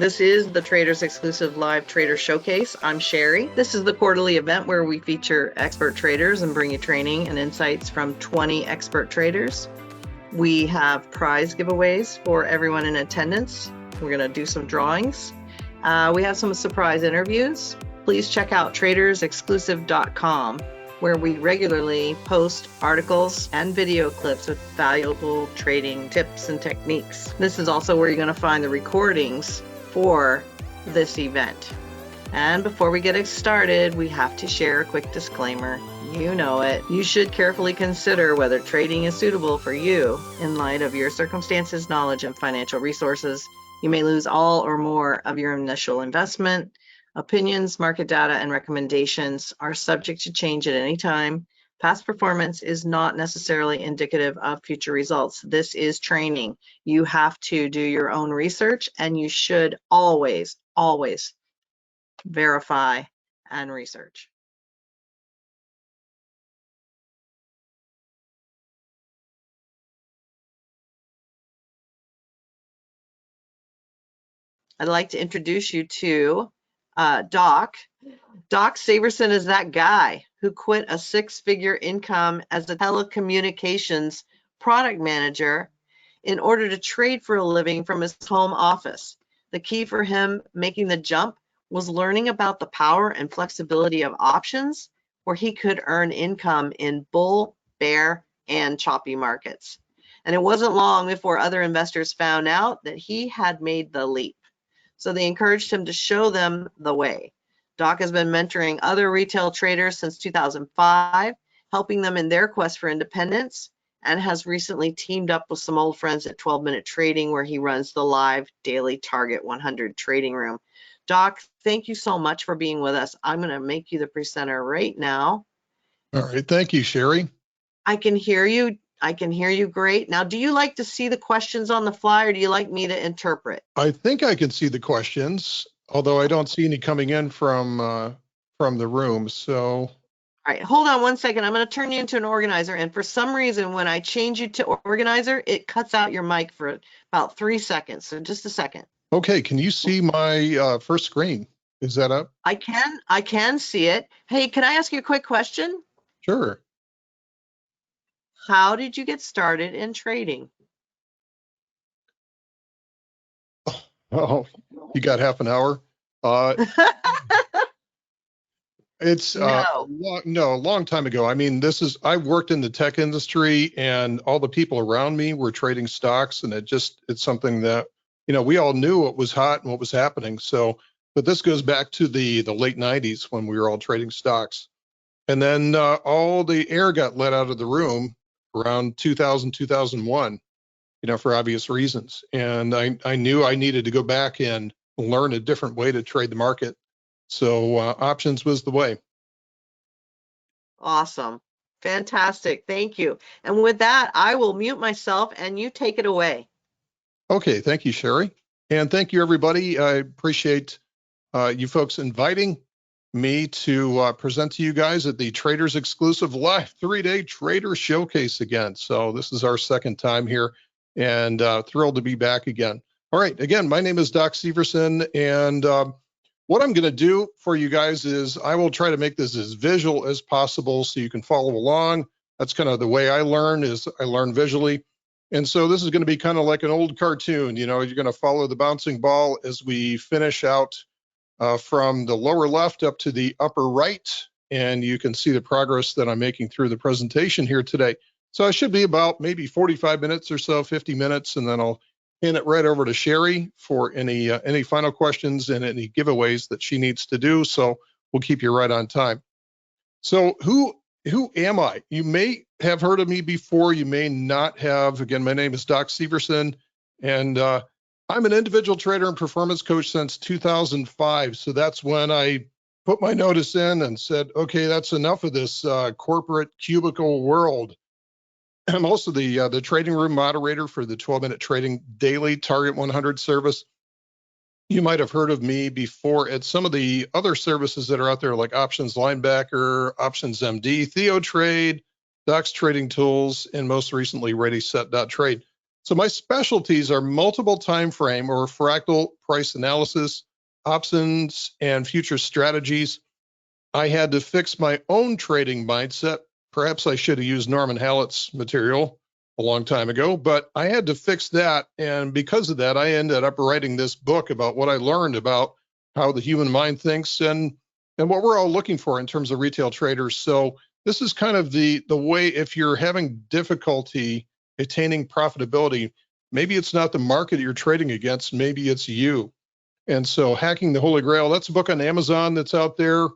This is the Traders Exclusive Live Trader Showcase. I'm Sherry. This is the quarterly event where we feature expert traders and bring you training and insights from 20 expert traders. We have prize giveaways for everyone in attendance. We're going to do some drawings. We have some surprise interviews. Please check out tradersexclusive.com, where we regularly post articles and video clips with valuable trading tips and techniques. This is also where you're going to find the recordings for this event. And before we get started, we have to share a quick disclaimer. You know it. You should carefully consider whether trading is suitable for you in light of your circumstances, knowledge, and financial resources. You may lose all or more of your initial investment. Opinions, market data, and recommendations are subject to change at any time. Past performance is not necessarily indicative of future results. This is training. You have to do your own research, and you should always verify and research. I'd like to introduce you to Doc. Doc Severson is that guy who quit a six-figure income as a telecommunications product manager in order to trade for a living from his home office. The key for him making the jump was learning about the power and flexibility of options, where he could earn income in bull, bear, and choppy markets. And it wasn't long before other investors found out that he had made the leap. So they encouraged him to show them the way. Doc has been mentoring other retail traders since 2005, helping them in their quest for independence, and has recently teamed up with some old friends at 12-Minute Trading, where he runs the live daily Target 100 trading room. Doc, thank you so much for being with us. I'm going to make you the presenter right now. All right. Thank you, Sherry. I can hear you. I can hear you great. Now, do you like to see the questions on the fly, or do you like me to interpret? I think I can see the questions, although I don't see any coming in from the room. So, all right, hold on one second. I'm going to turn you into an organizer, and for some reason, when I change you to organizer, it cuts out your mic for about 3 seconds. So just a second. Okay. Can you see my first screen? Is that up? I can see it. Hey, can I ask you a quick question? Sure. How did you get started in trading? Oh, you got half an hour? It's a long time ago. I mean, I worked in the tech industry, and all the people around me were trading stocks, and it's something that, we all knew what was hot and what was happening. So, but this goes back to the late 90s when we were all trading stocks. And then all the air got let out of the room around 2000, 2001, for obvious reasons. And I knew I needed to go back and learn a different way to trade the market. So options was the way. Awesome. Fantastic. Thank you. And with that, I will mute myself and you take it away. Okay. Thank you, Sherry. And thank you, everybody. I appreciate you folks inviting me to present to you guys at the Traders Exclusive Live 3-Day Trader Showcase again. So this is our second time here, and thrilled to be back again. All right, again, my name is Doc Severson, and what I'm going to do for you guys is I will try to make this as visual as possible so you can follow along. That's kind of the way I learn, is I learn visually. And so this is going to be kind of like an old cartoon. You're going to follow the bouncing ball as we finish out from the lower left up to the upper right, and you can see the progress that I'm making through the presentation here today. So I should be about maybe 45 minutes or so, 50 minutes, and then I'll hand it right over to Sherry for any final questions and any giveaways that she needs to do. So we'll keep you right on time. So who am I? You may have heard of me before, you may not have. Again, my name is Doc Severson, and I'm an individual trader and performance coach since 2005. So that's when I put my notice in and said, okay, that's enough of this corporate cubicle world. I'm also the trading room moderator for the 12-Minute Trading Daily Target 100 service. You might have heard of me before at some of the other services that are out there, like Options Linebacker, Options MD, Theo Trade, Doc's Trading Tools, and most recently, ReadySet.Trade. So my specialties are multiple time frame or fractal price analysis, options, and future strategies. I had to fix my own trading mindset. Perhaps I should have used Norman Hallett's material a long time ago, but I had to fix that. And because of that, I ended up writing this book about what I learned about how the human mind thinks and what we're all looking for in terms of retail traders. So this is kind of the way, if you're having difficulty attaining profitability, maybe it's not the market you're trading against, maybe it's you. And so Hacking the Holy Grail, that's a book on Amazon that's out there,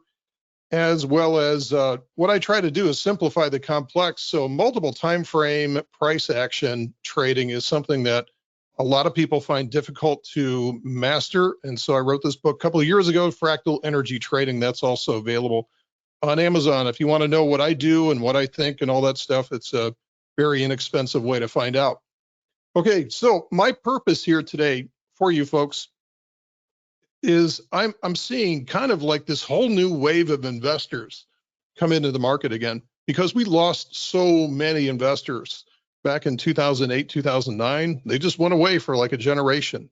as well as what I try to do is simplify the complex. So multiple time frame price action trading is something that a lot of people find difficult to master. And so I wrote this book a couple of years ago, Fractal Energy Trading. That's also available on Amazon. If you want to know what I do and what I think and all that stuff, it's a very inexpensive way to find out. Okay, so my purpose here today for you folks is I'm seeing kind of like this whole new wave of investors come into the market again, because we lost so many investors back in 2008, 2009. They just went away for like a generation.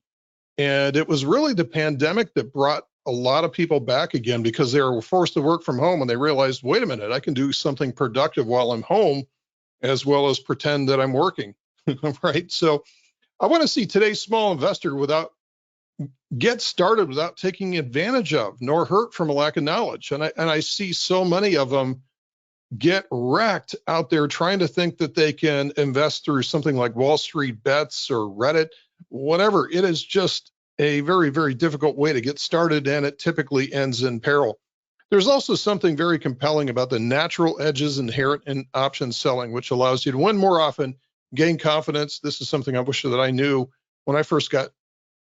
And it was really the pandemic that brought a lot of people back again, because they were forced to work from home and they realized, wait a minute, I can do something productive while I'm home as well as pretend that I'm working, right? So I want to see today's small investor get started without taking advantage of, nor hurt from a lack of knowledge. And I see so many of them get wrecked out there trying to think that they can invest through something like Wall Street Bets or Reddit, whatever. It is just a very, very difficult way to get started, and it typically ends in peril. There's also something very compelling about the natural edges inherent in option selling, which allows you to win more often, gain confidence. This is something I wish that I knew when I first got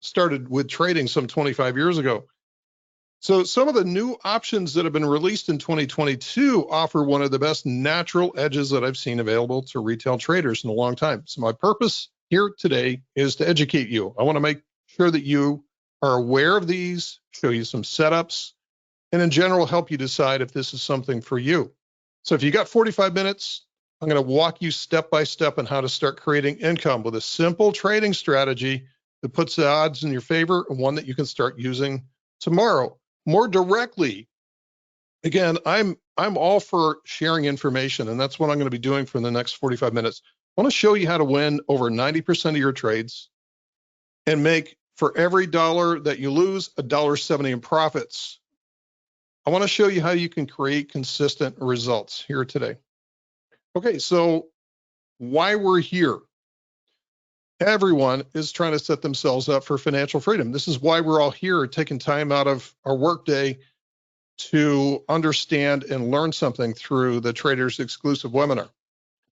started with trading some 25 years ago. So some of the new options that have been released in 2022 offer one of the best natural edges that I've seen available to retail traders in a long time. So my purpose here today is to educate you. I want to make sure that you are aware of these, show you some setups, and in general, help you decide if this is something for you. So if you got 45 minutes, I'm going to walk you step by step on how to start creating income with a simple trading strategy that puts the odds in your favor, and one that you can start using tomorrow more directly. Again, I'm all for sharing information, and that's what I'm going to be doing for the next 45 minutes. I want to show you how to win over 90% of your trades and make, for every dollar that you lose, $1.70 in profits. I want to show you how you can create consistent results here today. Okay, so why we're here. Everyone is trying to set themselves up for financial freedom. This is why we're all here, taking time out of our workday to understand and learn something through the Traders Exclusive webinar.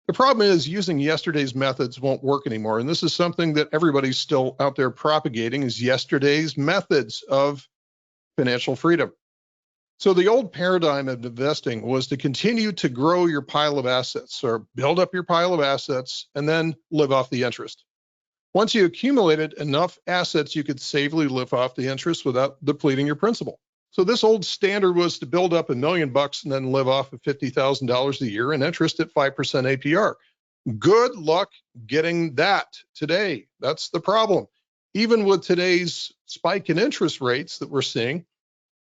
The problem is using yesterday's methods won't work anymore. And this is something that everybody's still out there propagating, is yesterday's methods of financial freedom. So the old paradigm of investing was to continue to grow your pile of assets, or build up your pile of assets and then live off the interest. Once you accumulated enough assets, you could safely live off the interest without depleting your principal. So this old standard was to build up $1 million and then live off of $50,000 a year and interest at 5% APR. Good luck getting that today. That's the problem. Even with today's spike in interest rates that we're seeing,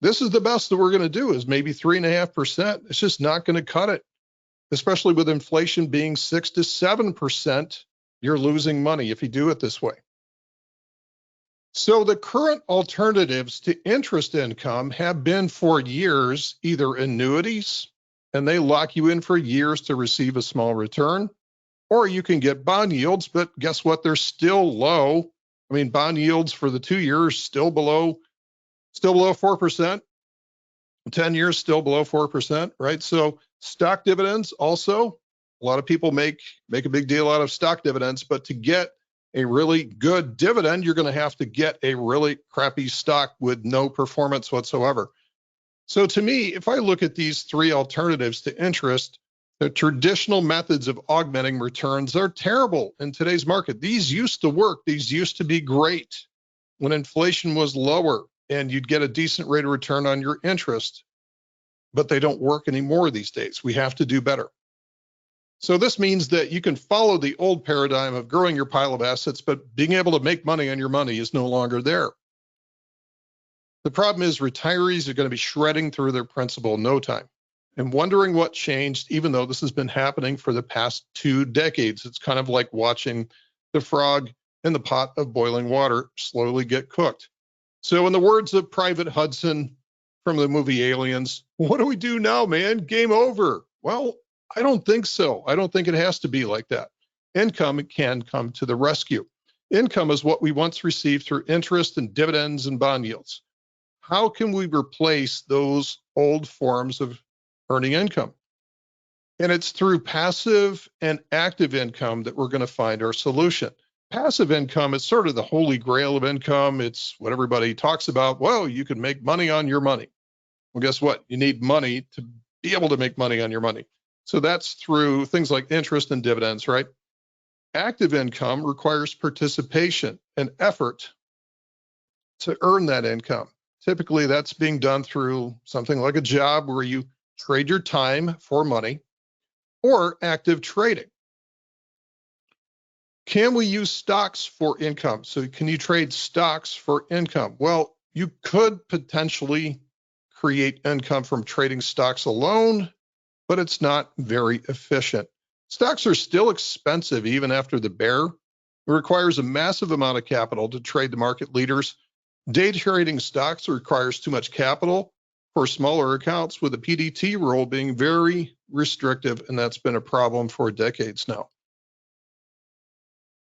this is the best that we're going to do, is maybe 3.5%. It's just not going to cut it, especially with inflation being 6 to 7%. You're losing money if you do it this way. So the current alternatives to interest income have been for years either annuities, and they lock you in for years to receive a small return, or you can get bond yields, but guess what? They're still low. I mean, bond yields for the 2 years still below 4%. 10 years still below 4%, right? So stock dividends also, a lot of people make a big deal out of stock dividends, but to get a really good dividend, you're going to have to get a really crappy stock with no performance whatsoever. So to me, if I look at these three alternatives to interest, the traditional methods of augmenting returns are terrible in today's market. These used to work. These used to be great when inflation was lower and you'd get a decent rate of return on your interest, but they don't work anymore these days. We have to do better. So this means that you can follow the old paradigm of growing your pile of assets, but being able to make money on your money is no longer there. The problem is retirees are going to be shredding through their principal in no time and wondering what changed, even though this has been happening for the past 2 decades. It's kind of like watching the frog in the pot of boiling water slowly get cooked. So in the words of Private Hudson from the movie Aliens, what do we do now, man? Game over. Well, I don't think so. I don't think it has to be like that. Income can come to the rescue. Income is what we once received through interest and dividends and bond yields. How can we replace those old forms of earning income? And it's through passive and active income that we're going to find our solution. Passive income is sort of the holy grail of income. It's what everybody talks about. Well, you can make money on your money. Well, guess what? You need money to be able to make money on your money. So that's through things like interest and dividends, right? Active income requires participation and effort to earn that income. Typically, that's being done through something like a job where you trade your time for money, or active trading. Can we use stocks for income? So can you trade stocks for income? Well, you could potentially create income from trading stocks alone, but it's not very efficient. Stocks are still expensive even after the bear. It requires a massive amount of capital to trade the market leaders. Day trading stocks requires too much capital for smaller accounts, with the PDT rule being very restrictive, and that's been a problem for decades now.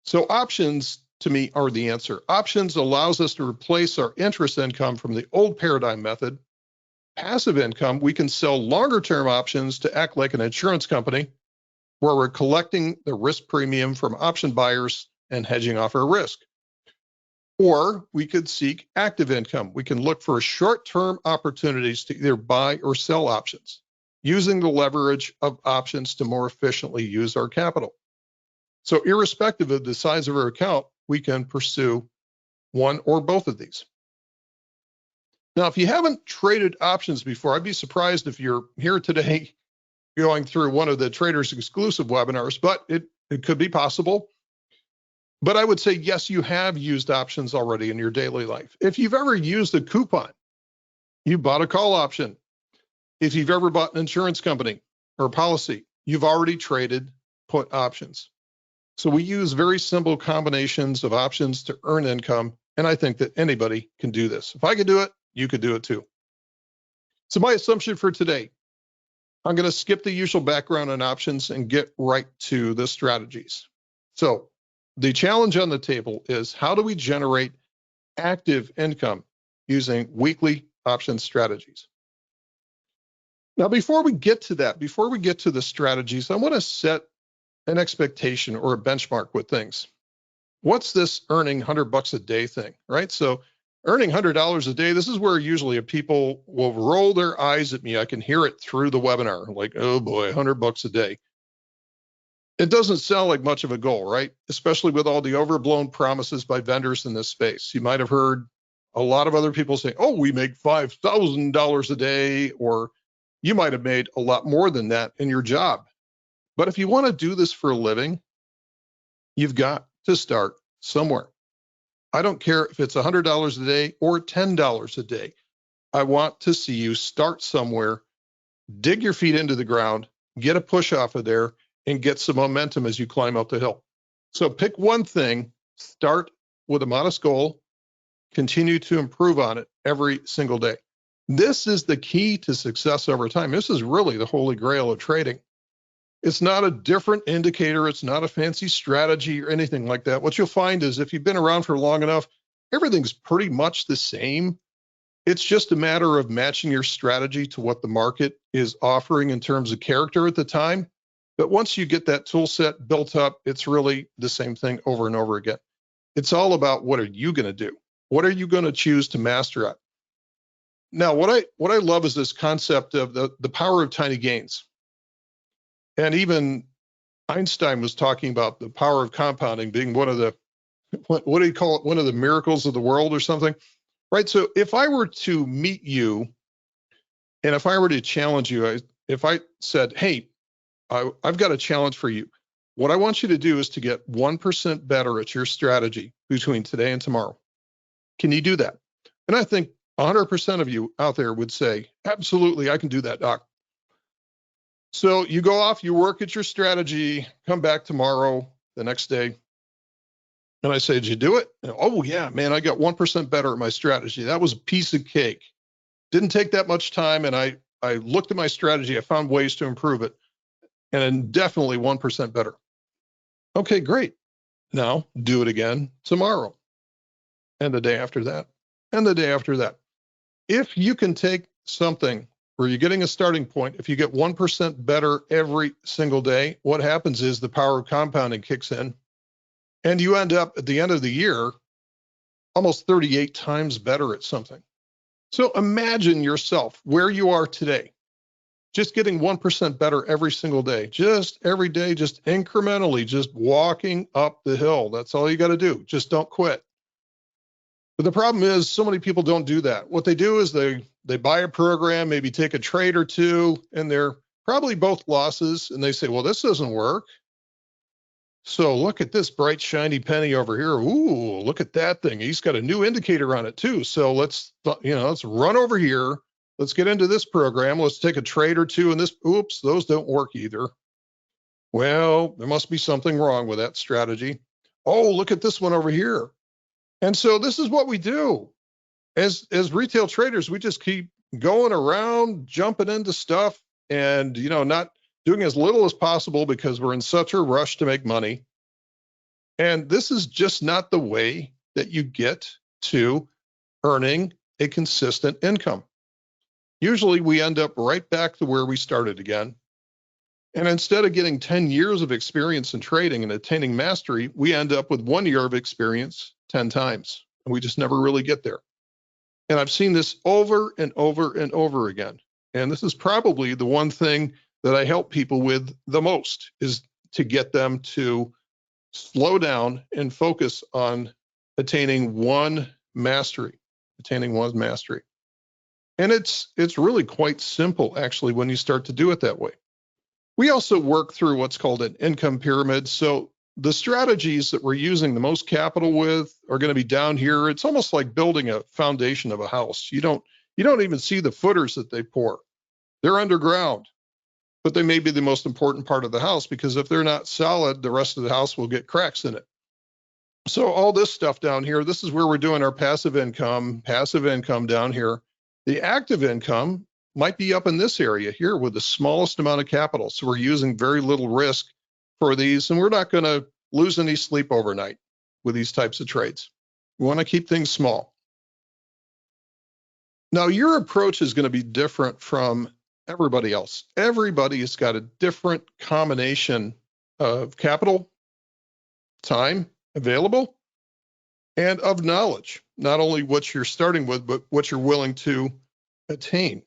So options, to me, are the answer. Options allows us to replace our interest income from the old paradigm method. Passive income, we can sell longer-term options to act like an insurance company, where we're collecting the risk premium from option buyers and hedging off our risk. Or we could seek active income. We can look for short-term opportunities to either buy or sell options, using the leverage of options to more efficiently use our capital. So irrespective of the size of our account, we can pursue one or both of these. Now, if you haven't traded options before, I'd be surprised if you're here today going through one of the Traders Exclusive webinars, but it could be possible. But I would say, yes, you have used options already in your daily life. If you've ever used a coupon, you bought a call option. If you've ever bought an insurance company or policy, you've already traded put options. So we use very simple combinations of options to earn income, and I think that anybody can do this. If I could do it, you could do it too. So my assumption for today, I'm going to skip the usual background on options and get right to the strategies. So the challenge on the table is, how do we generate active income using weekly option strategies? Now, before we get to that, before we get to the strategies, I want to set an expectation or a benchmark with things. What's this earning $100 a day thing, right? So earning $100 a day, this is where usually people will roll their eyes at me. I can hear it through the webinar, like, oh boy, $100 a day. It doesn't sound like much of a goal, right? Especially with all the overblown promises by vendors in this space. You might have heard a lot of other people say, oh, we make $5,000 a day, or you might have made a lot more than that in your job. But if you want to do this for a living, you've got to start somewhere. I don't care if it's $100 a day or $10 a day. I want to see you start somewhere, dig your feet into the ground, get a push off of there, and get some momentum as you climb up the hill. So pick one thing, start with a modest goal, continue to improve on it every single day. This is the key to success over time. This is really the holy grail of trading. It's not a different indicator. It's not a fancy strategy or anything like that. What you'll find is, if you've been around for long enough, everything's pretty much the same. It's just a matter of matching your strategy to what the market is offering in terms of character at the time. But once you get that tool set built up, it's really the same thing over and over again. It's all about, what are you going to do? What are you going to choose to master at? Now, what I love is this concept of the power of tiny gains. And even Einstein was talking about the power of compounding being one of the, what do you call it? One of the miracles of the world or something, right? So if I were to meet you and if I were to challenge you, if I said, hey, I've got a challenge for you. What I want you to do is to get 1% better at your strategy between today and tomorrow. Can you do that? And I think 100% of you out there would say, absolutely, I can do that, Doc. So you go off, you work at your strategy, come back tomorrow, the next day, and I say, did you do it? And, oh, yeah, man, I got 1% better at my strategy. That was a piece of cake. Didn't take that much time, and I looked at my strategy. I found ways to improve it, and definitely 1% better. Okay, great. Now do it again tomorrow, and the day after that, and the day after that. If you can take something where you're getting a starting point, if you get 1% better every single day, what happens is the power of compounding kicks in, and you end up at the end of the year almost 38 times better at something. So imagine yourself where you are today, just getting 1% better every single day, just every day, just incrementally, just walking up the hill. That's all you got to do. Just don't quit. But the problem is so many people don't do that. What they do is they buy a program, maybe take a trade or two, and they're probably both losses. And they say, well, this doesn't work. So look at this bright, shiny penny over here. Ooh, look at that thing. He's got a new indicator on it too. So let's run over here. Let's get into this program. Let's take a trade or two in this. Oops, those don't work either. Well, there must be something wrong with that strategy. Oh, look at this one over here. And so this is what we do. As retail traders, we just keep going around, jumping into stuff and, not doing as little as possible because we're in such a rush to make money. And this is just not the way that you get to earning a consistent income. Usually we end up right back to where we started again. And instead of getting 10 years of experience in trading and attaining mastery, we end up with 1 year of experience 10 times. And we just never really get there. And I've seen this over and over and over again. And this is probably the one thing that I help people with the most, is to get them to slow down and focus on attaining one mastery. And it's really quite simple, actually, when you start to do it that way. We also work through what's called an income pyramid. So the strategies that we're using the most capital with are going to be down here. It's almost like building a foundation of a house. You don't even see the footers that they pour. They're underground, but they may be the most important part of the house, because if they're not solid, the rest of the house will get cracks in it. So all this stuff down here, this is where we're doing our passive income down here. The active income might be up in this area here with the smallest amount of capital. So we're using very little risk for these, and we're not going to lose any sleep overnight with these types of trades. We want to keep things small. Now, your approach is going to be different from everybody else. Everybody has got a different combination of capital, time available, and of knowledge, not only what you're starting with, but what you're willing to attain.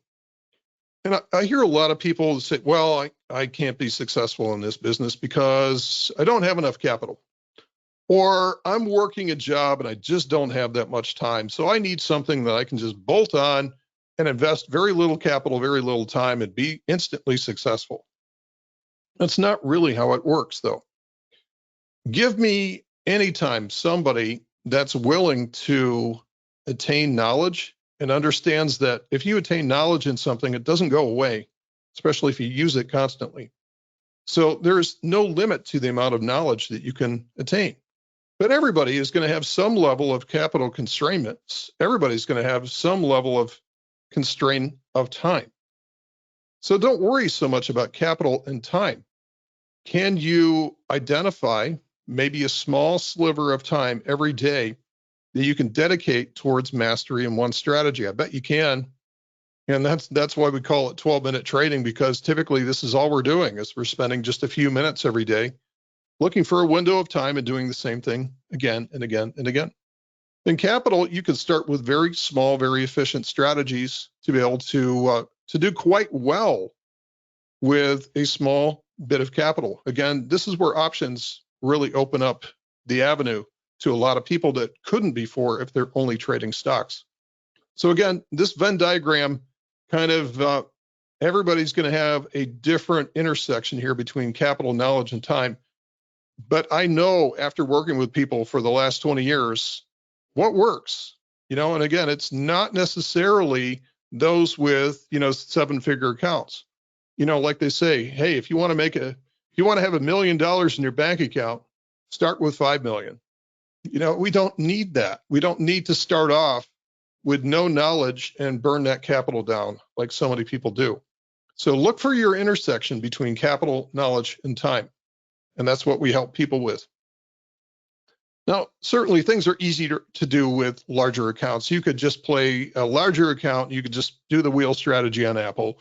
And I hear a lot of people say, well, I can't be successful in this business because I don't have enough capital. Or I'm working a job and I just don't have that much time. So I need something that I can just bolt on and invest very little capital, very little time, and be instantly successful. That's not really how it works, though. Give me anytime somebody that's willing to attain knowledge and understands that if you attain knowledge in something, it doesn't go away, especially if you use it constantly. So there's no limit to the amount of knowledge that you can attain. But everybody is going to have some level of capital constraints. Everybody's going to have some level of constraint of time. So don't worry so much about capital and time. Can you identify maybe a small sliver of time every day that you can dedicate towards mastery in one strategy? I bet you can. And that's why we call it 12-minute trading, because typically this is all we're doing, is we're spending just a few minutes every day looking for a window of time and doing the same thing again and again and again. In capital, you can start with very small, very efficient strategies to be able to do quite well with a small bit of capital. Again, this is where options really open up the avenue to a lot of people that couldn't before if they're only trading stocks. So again, this Venn diagram kind of everybody's going to have a different intersection here between capital, knowledge, and time. But I know after working with people for the last 20 years, what works, and again, it's not necessarily those with, 7-figure accounts. Like they say, hey, if you want to have $1 million in your bank account, start with 5 million. We don't need that. We don't need to start off with no knowledge and burn that capital down like so many people do. So look for your intersection between capital, knowledge, and time. And that's what we help people with. Now, certainly things are easy to do with larger accounts. You could just play a larger account. You could just do the wheel strategy on Apple,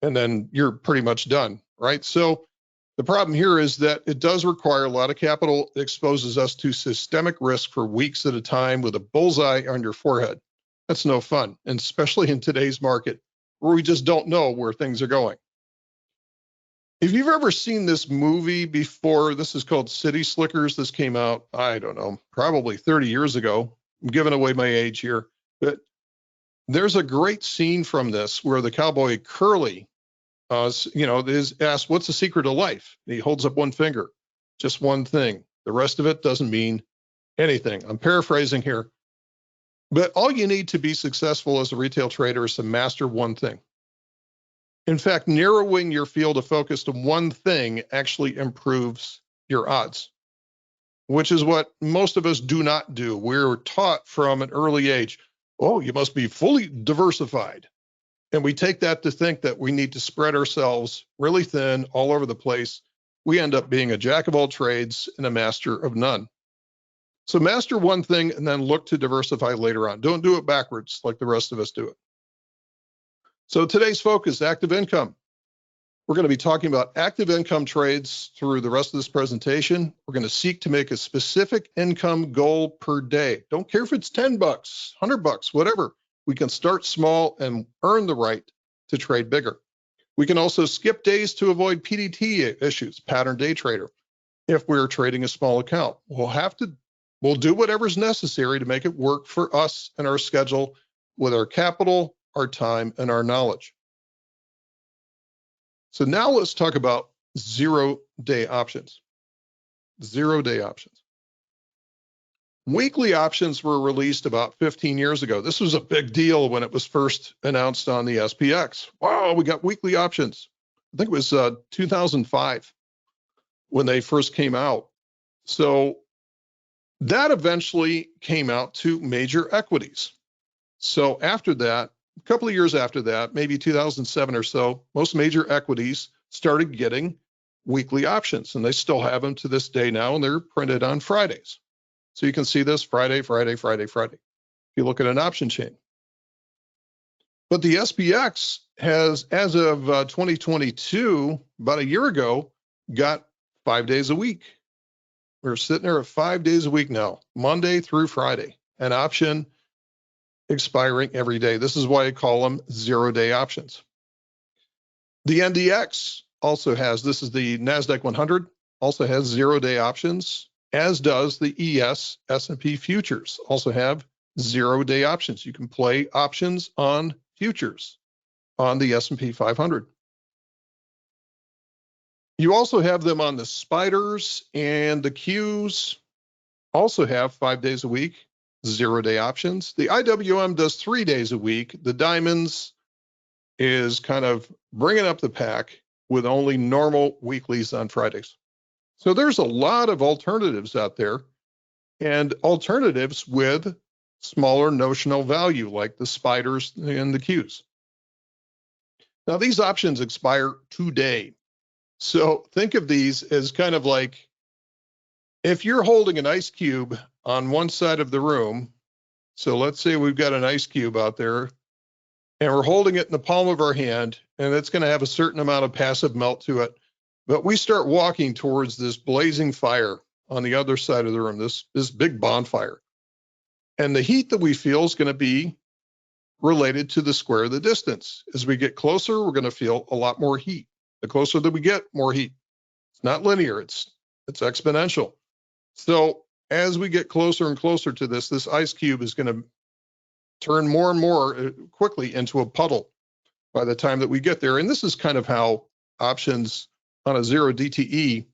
and then you're pretty much done, right? So the problem here is that it does require a lot of capital. It exposes us to systemic risk for weeks at a time with a bullseye on your forehead. That's no fun, and especially in today's market where we just don't know where things are going. If you've ever seen this movie before, this is called City Slickers. This came out, I don't know, probably 30 years ago. I'm giving away my age here, but there's a great scene from this where the cowboy Curly, is asked, what's the secret of life? And he holds up one finger, just one thing. The rest of it doesn't mean anything. I'm paraphrasing here, but all you need to be successful as a retail trader is to master one thing. In fact, narrowing your field of focus to one thing actually improves your odds, which is what most of us do not do. We're taught from an early age, oh, you must be fully diversified. And we take that to think that we need to spread ourselves really thin all over the place. We end up being a jack of all trades and a master of none. So master one thing and then look to diversify later on. Don't do it backwards like the rest of us do it. So today's focus, active income. We're going to be talking about active income trades through the rest of this presentation. We're going to seek to make a specific income goal per day. Don't care if it's $10, $100, whatever. We can start small and earn the right to trade bigger. We can also skip days to avoid PDT issues, pattern day trader. If we're trading a small account, we'll do whatever's necessary to make it work for us and our schedule with our capital, our time, and our knowledge. So now let's talk about 0-day options. 0-day options. Weekly options were released about 15 years ago. This was a big deal when it was first announced on the SPX. Wow, we got weekly options. I think it was 2005 when they first came out. So that eventually came out to major equities. So after that, a couple of years after that, maybe 2007 or so, most major equities started getting weekly options, and they still have them to this day now, and they're printed on Fridays. So you can see this Friday, Friday, Friday, Friday, if you look at an option chain. But the SPX has, as of 2022, about a year ago, got 5 days a week. We're sitting there at 5 days a week now, Monday through Friday, an option expiring every day. This is why I call them 0-day options. The NDX also has, this is the NASDAQ 100, also has 0-day options, as does the S&P futures, also have 0-day options. You can play options on futures on the S&P 500. You also have them on the spiders, and the Qs also have 5 days a week, 0-day options. The IWM does 3 days a week. The diamonds is kind of bringing up the pack with only normal weeklies on Fridays. So there's a lot of alternatives out there, and alternatives with smaller notional value like the spiders and the Qs. Now these options expire today. So think of these as kind of like if you're holding an ice cube on one side of the room. So let's say we've got an ice cube out there and we're holding it in the palm of our hand, and it's going to have a certain amount of passive melt to it. But we start walking towards this blazing fire on the other side of the room, this big bonfire. And the heat that we feel is going to be related to the square of the distance. As we get closer, we're going to feel a lot more heat. The closer that we get, more heat. It's not linear, it's exponential. So as we get closer and closer to this ice cube is going to turn more and more quickly into a puddle. by the time that we get there. And this is kind of how options on a 0 DTE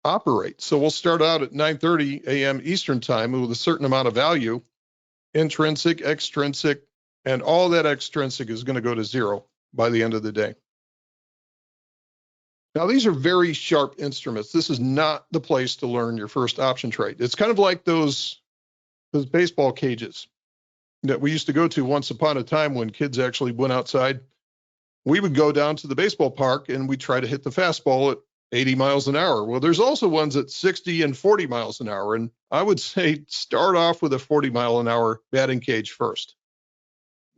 operate. So we'll start out at 9:30 a.m. Eastern time with a certain amount of value, intrinsic, extrinsic, and all that extrinsic is going to go to zero by the end of the day. Now, these are very sharp instruments. This is not the place to learn your first option trade. It's kind of like those baseball cages that we used to go to once upon a time when kids actually went outside. We would go down to the baseball park and we'd try to hit the fastball at 80 miles an hour. Well, there's also ones at 60 and 40 miles an hour. And I would say start off with a 40-mile-an-hour batting cage first.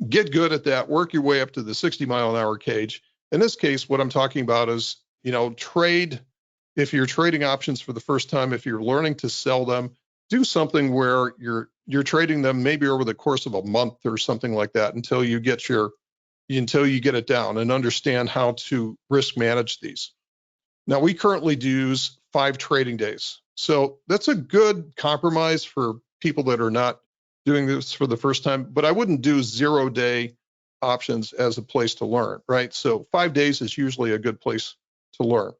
Get good at that. Work your way up to the 60-mile-an-hour cage. In this case, what I'm talking about is, trade. If you're trading options for the first time, if you're learning to sell them, do something where you're trading them maybe over the course of a month or something like that until you get it down and understand how to risk manage these. Now, we currently use 5 trading days. So that's a good compromise for people that are not doing this for the first time, but I wouldn't do 0-day options as a place to learn, right? So 5 days is usually a good place to learn.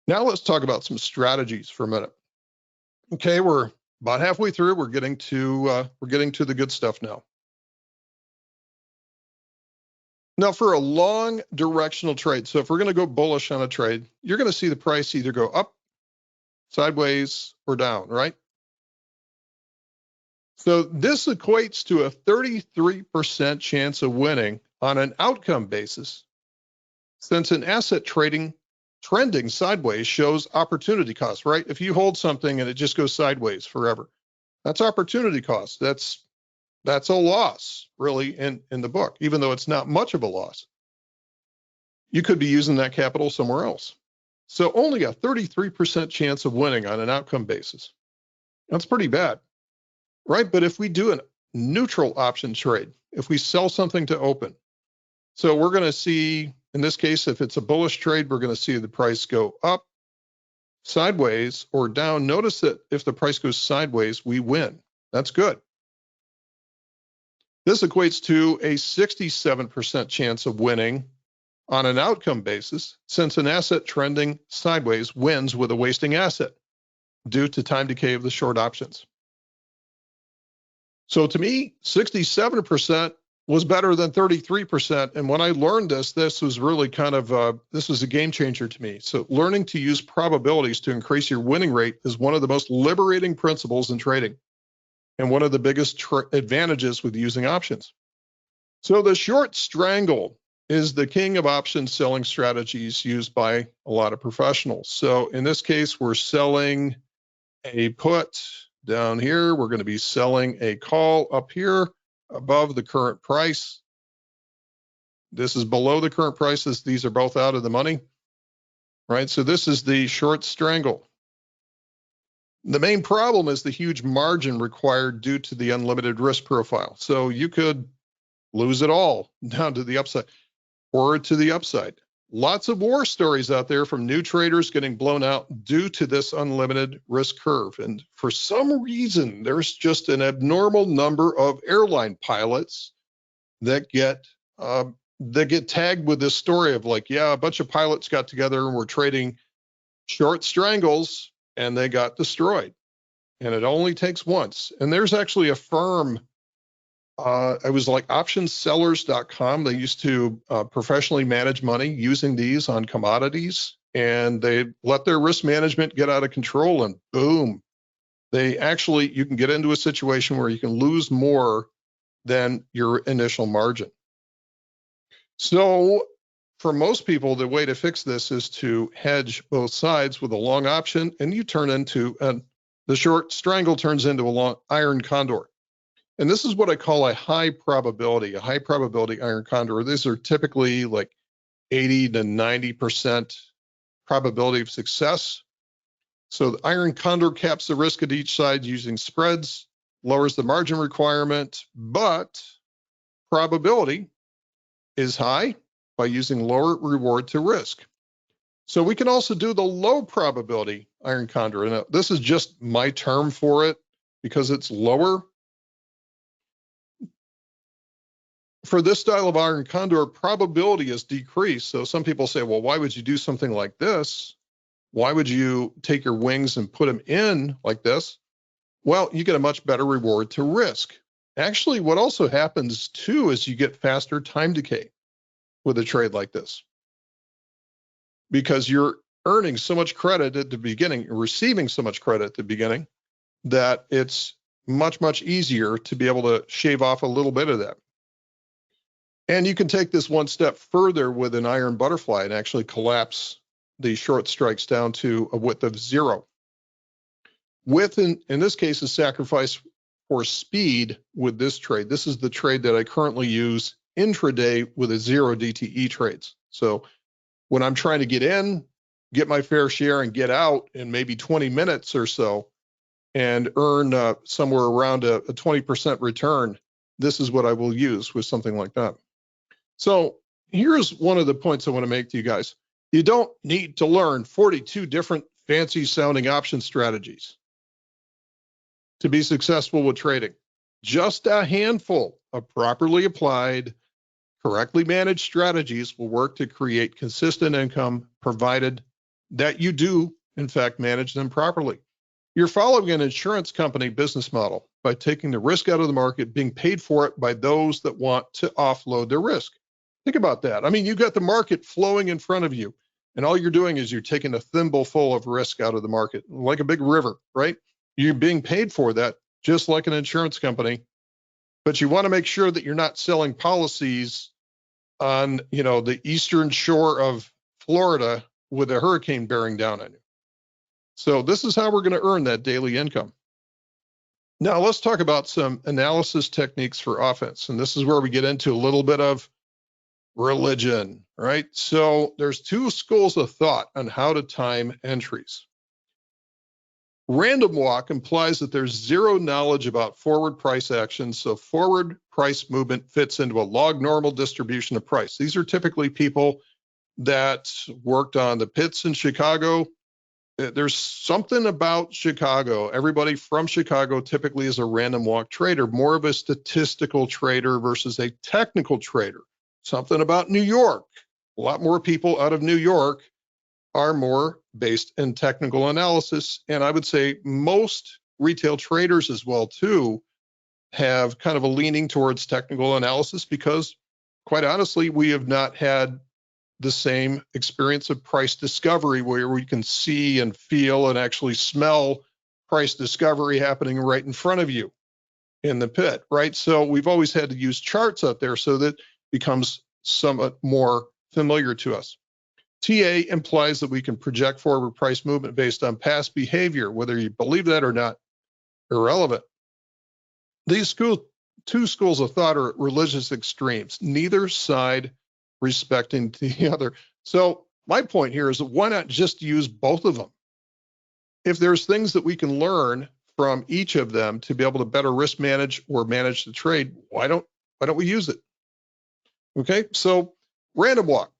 Now let's talk about some strategies for a minute. Okay, we're about halfway through. We're getting to the good stuff now. Now, for a long directional trade, so if we're going to go bullish on a trade, you're going to see the price either go up, sideways, or down, right? So this equates to a 33% chance of winning on an outcome basis, since an asset trending sideways shows opportunity cost, right? If you hold something and it just goes sideways forever, that's opportunity cost. That's a loss, really, in the book, even though it's not much of a loss. You could be using that capital somewhere else. So only a 33% chance of winning on an outcome basis. That's pretty bad, right? But if we do a neutral option trade, if we sell something to open, so we're going to see, in this case, if it's a bullish trade, we're going to see the price go up, sideways, or down. Notice that if the price goes sideways, we win. That's good. This equates to a 67% chance of winning on an outcome basis, since an asset trending sideways wins with a wasting asset due to time decay of the short options. So to me, 67% was better than 33%. And when I learned this was really this was a game changer to me. So learning to use probabilities to increase your winning rate is one of the most liberating principles in trading, and one of the biggest advantages with using options. So the short strangle is the king of option selling strategies used by a lot of professionals. So in this case, we're selling a put down here. We're going to be selling a call up here above the current price. This is below the current prices. These are both out of the money, right? So this is the short strangle. The main problem is the huge margin required due to the unlimited risk profile. So you could lose it all down to the upside or to the upside. Lots of war stories out there from new traders getting blown out due to this unlimited risk curve. And for some reason, there's just an abnormal number of airline pilots that get tagged with this story of like, yeah, a bunch of pilots got together and were trading short strangles and they got destroyed. And it only takes once. And there's actually a firm, it was like optionsellers.com. They used to professionally manage money using these on commodities, and they let their risk management get out of control, and boom, you can get into a situation where you can lose more than your initial margin. So for most people, the way to fix this is to hedge both sides with a long option, and you turn into the short strangle turns into a long iron condor. And this is what I call a high probability iron condor. These are typically like 80 to 90% probability of success. So the iron condor caps the risk at each side using spreads, lowers the margin requirement, but probability is high by using lower reward to risk. So we can also do the low probability iron condor. And this is just my term for it because it's lower. For this style of iron condor, probability is decreased. So some people say, well, why would you do something like this? Why would you take your wings and put them in like this? Well, you get a much better reward to risk. Actually, what also happens too is you get faster time decay with a trade like this, because you're earning so much credit at the beginning, receiving so much credit at the beginning, that it's much, much easier to be able to shave off a little bit of that. And you can take this one step further with an iron butterfly and actually collapse the short strikes down to a width of 0. With, in this case, a sacrifice for speed with this trade. This is the trade that I currently use intraday with a 0 DTE trades. So when I'm trying to get in, get my fair share, and get out in maybe 20 minutes or so, and earn somewhere around a 20% return, this is what I will use with something like that. So here's one of the points I want to make to you guys. You don't need to learn 42 different fancy sounding option strategies to be successful with trading. Just a handful of properly applied, correctly managed strategies will work to create consistent income, provided that you do, in fact, manage them properly. You're following an insurance company business model by taking the risk out of the market, being paid for it by those that want to offload their risk. Think about that. I mean, you've got the market flowing in front of you, and all you're doing is you're taking a thimble full of risk out of the market, like a big river, right? You're being paid for that, just like an insurance company, but you want to make sure that you're not selling policies on, the eastern shore of Florida with a hurricane bearing down on you. So this is how we're going to earn that daily income. Now let's talk about some analysis techniques for offense. And this is where we get into a little bit of religion, right? So there's two schools of thought on how to time entries. Random walk implies that there's zero knowledge about forward price action, so forward price movement fits into a log normal distribution of price. These are typically people that worked on the pits in Chicago. There's something about Chicago. Everybody from Chicago typically is a random walk trader, more of a statistical trader versus a technical trader. Something about New York. A lot more people out of New York are more based in technical analysis. And I would say most retail traders as well too have kind of a leaning towards technical analysis, because quite honestly, we have not had the same experience of price discovery where we can see and feel and actually smell price discovery happening right in front of you in the pit, right? So we've always had to use charts out there, so that becomes somewhat more familiar to us. TA implies that we can project forward price movement based on past behavior. Whether you believe that or not, irrelevant. These two schools of thought are religious extremes, neither side respecting the other. So my point here is, why not just use both of them? If there's things that we can learn from each of them to be able to better risk manage or manage the trade, why don't we use it? Okay, so random walk.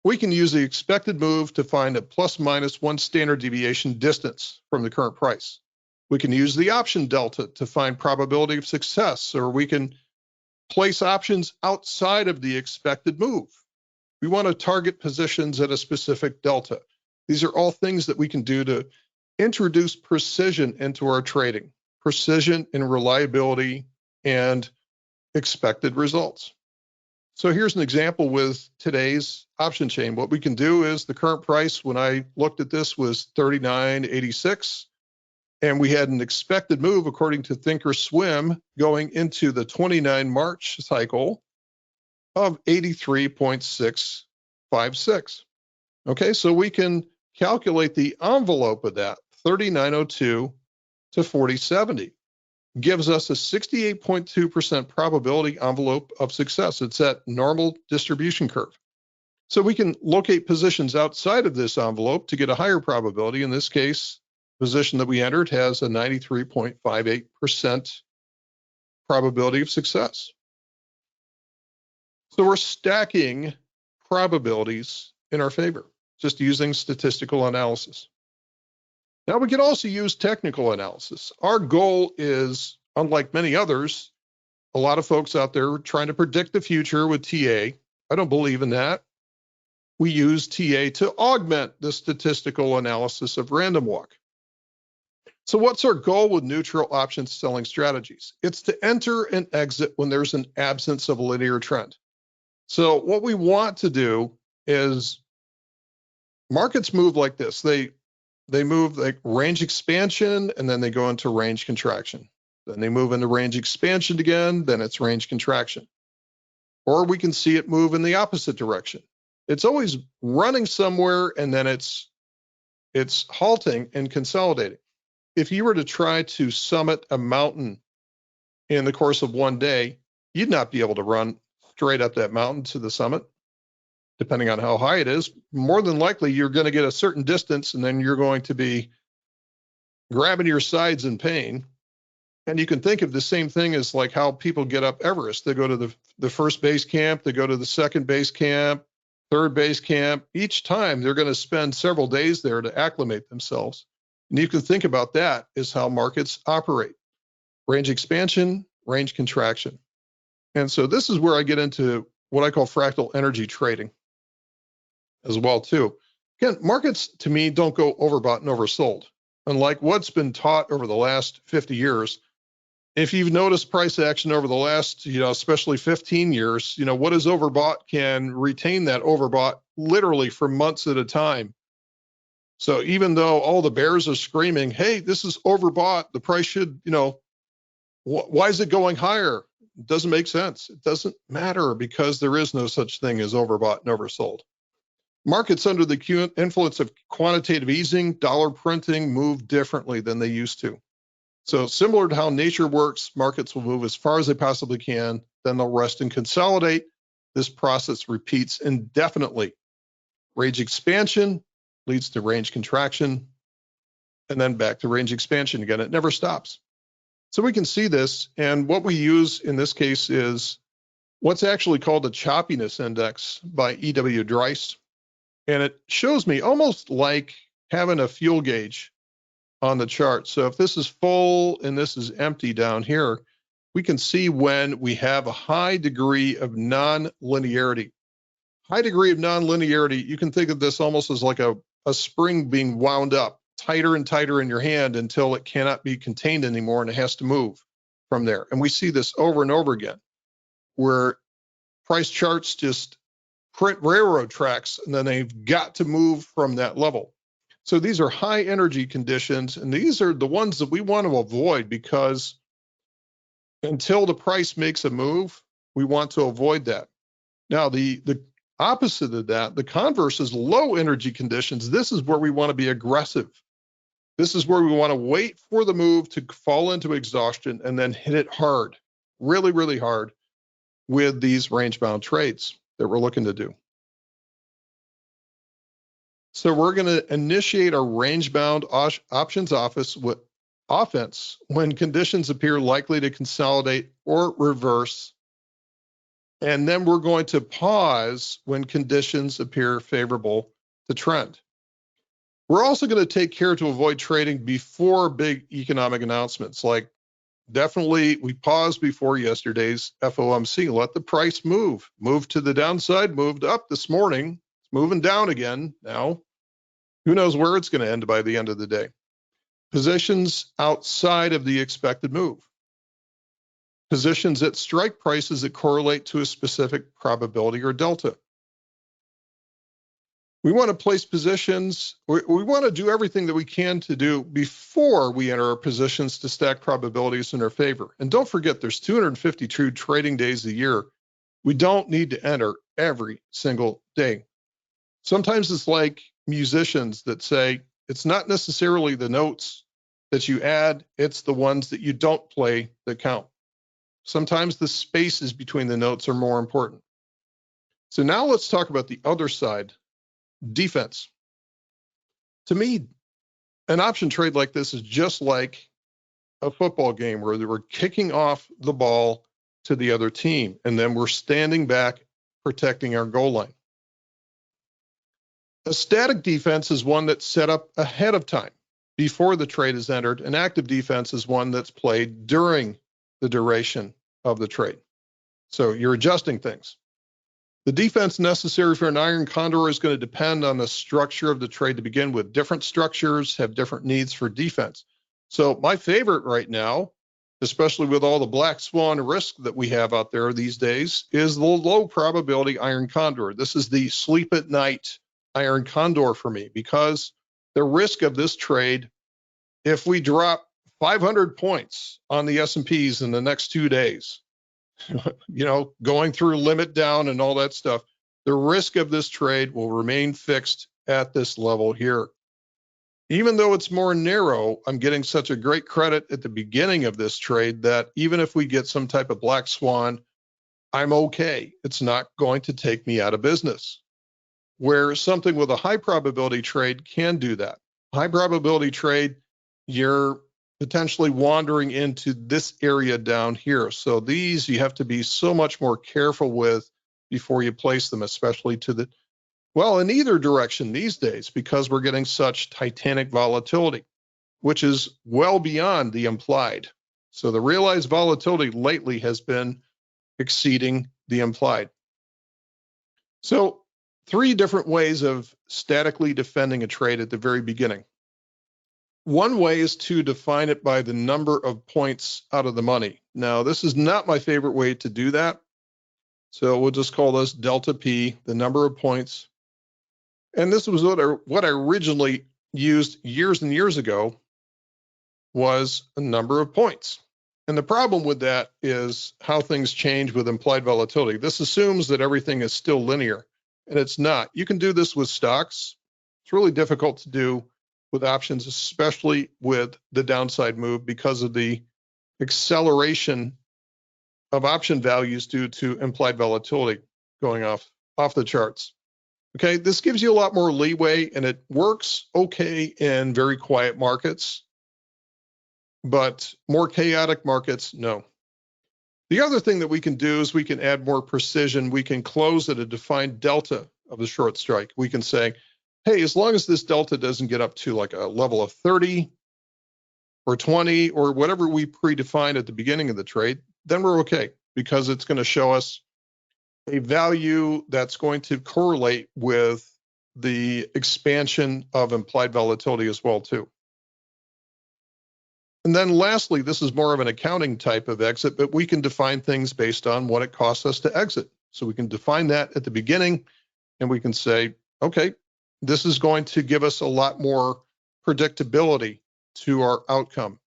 We can use the expected move to find a plus minus 1 standard deviation distance from the current price. We can use the option delta to find probability of success, or we can place options outside of the expected move. We want to target positions at a specific delta. These are all things that we can do to introduce precision into our trading, precision and reliability and expected results. So here's an example with today's option chain. What we can do is, the current price when I looked at this was 39.86, and we had an expected move according to Thinkorswim going into the 29 March cycle of 83.656. Okay, so we can calculate the envelope of that, 3902 to 4070. Gives us a 68.2% probability envelope of success. It's that normal distribution curve. So we can locate positions outside of this envelope to get a higher probability. In this case, the position that we entered has a 93.58% probability of success. So we're stacking probabilities in our favor, just using statistical analysis. Now we can also use technical analysis. Our goal is, unlike many others, a lot of folks out there trying to predict the future with TA. I don't believe in that. We use TA to augment the statistical analysis of random walk. So what's our goal with neutral option selling strategies? It's to enter and exit when there's an absence of a linear trend. So what we want to do is markets move like this. They move like range expansion, and then they go into range contraction. Then they move into range expansion again, then it's range contraction. Or we can see it move in the opposite direction. It's always running somewhere, and then it's halting and consolidating. If you were to try to summit a mountain in the course of one day, you'd not be able to run straight up that mountain to the summit, depending on how high it is. More than likely, you're going to get a certain distance, and then you're going to be grabbing your sides in pain. And you can think of the same thing as like how people get up Everest. They go to the first base camp, they go to the second base camp, third base camp. Each time they're going to spend several days there to acclimate themselves. And you can think about that as how markets operate. Range expansion, range contraction. And so this is where I get into what I call fractal energy trading as well too. Again, markets to me don't go overbought and oversold. Unlike what's been taught over the last 50 years, if you've noticed price action over the last, especially 15 years, what is overbought can retain that overbought literally for months at a time. So even though all the bears are screaming, hey, this is overbought, the price should, why is it going higher? It doesn't make sense. It doesn't matter because there is no such thing as overbought and oversold. Markets under the influence of quantitative easing, dollar printing move differently than they used to. So similar to how nature works, markets will move as far as they possibly can, then they'll rest and consolidate. This process repeats indefinitely. Range expansion leads to range contraction, and then back to range expansion again. It never stops. So we can see this, and what we use in this case is what's actually called the choppiness index by E.W. Dryce. And it shows me almost like having a fuel gauge on the chart. So if this is full and this is empty down here, we can see when we have a high degree of non-linearity. High degree of non-linearity, you can think of this almost as like a spring being wound up tighter and tighter in your hand until it cannot be contained anymore and it has to move from there. And we see this over and over again, where price charts just print railroad tracks and then they've got to move from that level. So these are high energy conditions, and these are the ones that we want to avoid because until the price makes a move, we want to avoid that. Now, the opposite of that, the converse is low energy conditions. This is where we want to be aggressive. This is where we want to wait for the move to fall into exhaustion and then hit it hard, really, really hard with these range-bound trades that we're looking to do. So we're going to initiate our range-bound options offense when conditions appear likely to consolidate or reverse. And then we're going to pause when conditions appear favorable to trend. We're also going to take care to avoid trading before big economic announcements. Like definitely we paused before yesterday's FOMC. Let the price move. Moved to the downside, moved up this morning. It's moving down again now. Who knows where it's going to end by the end of the day? Positions outside of the expected move. Positions at strike prices that correlate to a specific probability or delta. We want to place positions, we want to do everything that we can to do before we enter our positions to stack probabilities in our favor. And don't forget, there's 250 true trading days a year. We don't need to enter every single day. Sometimes it's like musicians that say, it's not necessarily the notes that you add, it's the ones that you don't play that count. Sometimes the spaces between the notes are more important. So now let's talk about the other side, defense. To me, an option trade like this is just like a football game where we're kicking off the ball to the other team, and then we're standing back protecting our goal line. A static defense is one that's set up ahead of time before the trade is entered. An active defense is one that's played during the duration of the trade. So you're adjusting things. The defense necessary for an iron condor is going to depend on the structure of the trade to begin with. Different structures have different needs for defense. So my favorite right now, especially with all the black swan risk that we have out there these days, is the low probability iron condor. This is the sleep at night iron condor for me, because the risk of this trade, if we drop 500 points on the S&Ps in the next 2 days, going through limit down and all that stuff, the risk of this trade will remain fixed at this level here. Even though it's more narrow, I'm getting such a great credit at the beginning of this trade that even if we get some type of black swan, I'm okay. It's not going to take me out of business. Where something with a high probability trade can do that. High probability trade, you're potentially wandering into this area down here. So these you have to be so much more careful with before you place them, especially in either direction these days, because we're getting such titanic volatility, which is well beyond the implied. So the realized volatility lately has been exceeding the implied. So 3 different ways of statically defending a trade at the very beginning. One way is to define it by the number of points out of the money. Now, this is not my favorite way to do that. So we'll just call this delta P, the number of points. And this was what I originally used years and years ago, was a number of points. And the problem with that is how things change with implied volatility. This assumes that everything is still linear, and it's not. You can do this with stocks. It's really difficult to do with options, especially with the downside move, because of the acceleration of option values due to implied volatility going off the charts. Okay, this gives you a lot more leeway, and it works okay in very quiet markets, but more chaotic markets, no. The other thing that we can do is we can add more precision. We can close at a defined delta of the short strike. We can say, hey, as long as this delta doesn't get up to like a level of 30 or 20 or whatever we predefined at the beginning of the trade, then we're okay, because it's going to show us a value that's going to correlate with the expansion of implied volatility as well too. And then lastly, this is more of an accounting type of exit, but we can define things based on what it costs us to exit. So we can define that at the beginning, and we can say, okay, this is going to give us a lot more predictability to our outcome.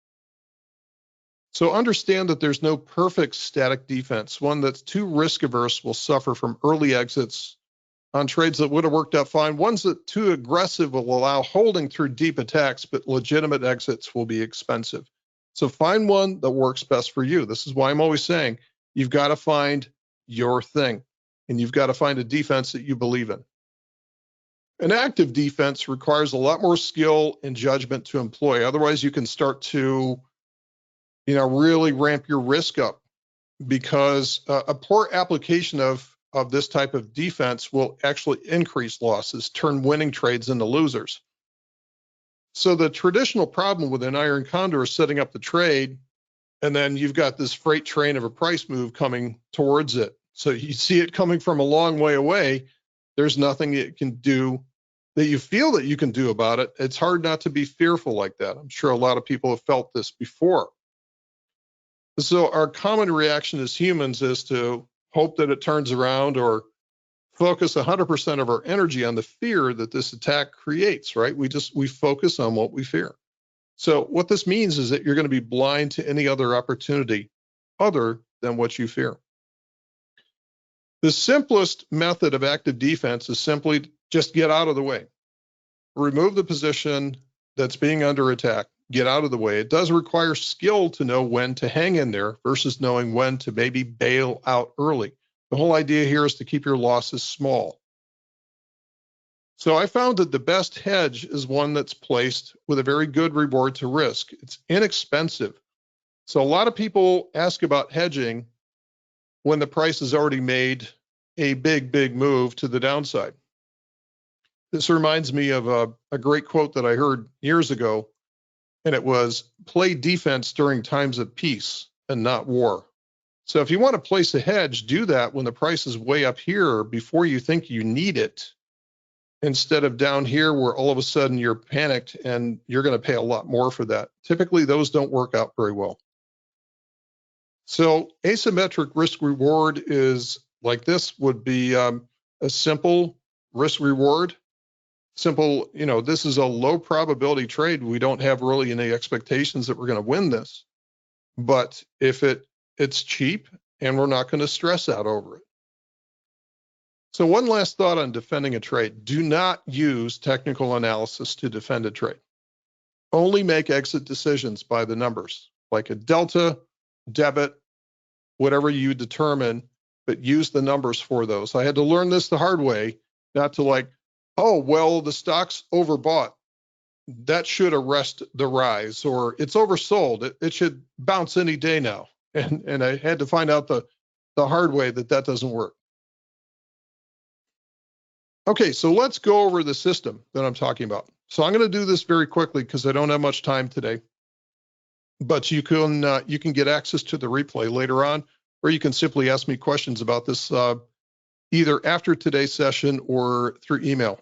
So understand that there's no perfect static defense. One that's too risk averse will suffer from early exits on trades that would have worked out fine. Ones that too aggressive will allow holding through deep attacks, but legitimate exits will be expensive. So find one that works best for you. This is why I'm always saying you've got to find your thing, and you've got to find a defense that you believe in. An active defense requires a lot more skill and judgment to employ. Otherwise, you can start to really ramp your risk up, because a poor application of this type of defense will actually increase losses, turn winning trades into losers. So the traditional problem with an iron condor is setting up the trade, and then you've got this freight train of a price move coming towards it. So you see it coming from a long way away. There's nothing it can do that you feel that you can do about it. It's hard not to be fearful like that. I'm sure a lot of people have felt this before. So our common reaction as humans is to hope that it turns around, or focus 100% of our energy on the fear that this attack creates, right? We focus on what we fear. So what this means is that you're going to be blind to any other opportunity other than what you fear. The simplest method of active defense is simply just get out of the way. Remove the position that's being under attack. Get out of the way. It does require skill to know when to hang in there versus knowing when to maybe bail out early. The whole idea here is to keep your losses small. So I found that the best hedge is one that's placed with a very good reward to risk. It's inexpensive. So a lot of people ask about hedging when the price has already made a big move to the downside. This reminds me of a great quote that I heard years ago, and it was, play defense during times of peace and not war. So if you want to place a hedge, do that when the price is way up here before you think you need it, instead of down here where all of a sudden you're panicked and you're going to pay a lot more for that. Typically, those don't work out very well. So asymmetric risk reward is like this would be a simple risk reward. Simple, this is a low probability trade. We don't have really any expectations that we're going to win this. But if it's cheap and we're not going to stress out over it. So one last thought on defending a trade. Do not use technical analysis to defend a trade. Only make exit decisions by the numbers, like a delta, debit, whatever you determine, but use the numbers for those. I had to learn this the hard way, not to like, oh, well, the stock's overbought. That should arrest the rise, or it's oversold. It should bounce any day now. And I had to find out the hard way that doesn't work. Okay, so let's go over the system that I'm talking about. So I'm going to do this very quickly because I don't have much time today. But you can get access to the replay later on, or you can simply ask me questions about this either after today's session or through email.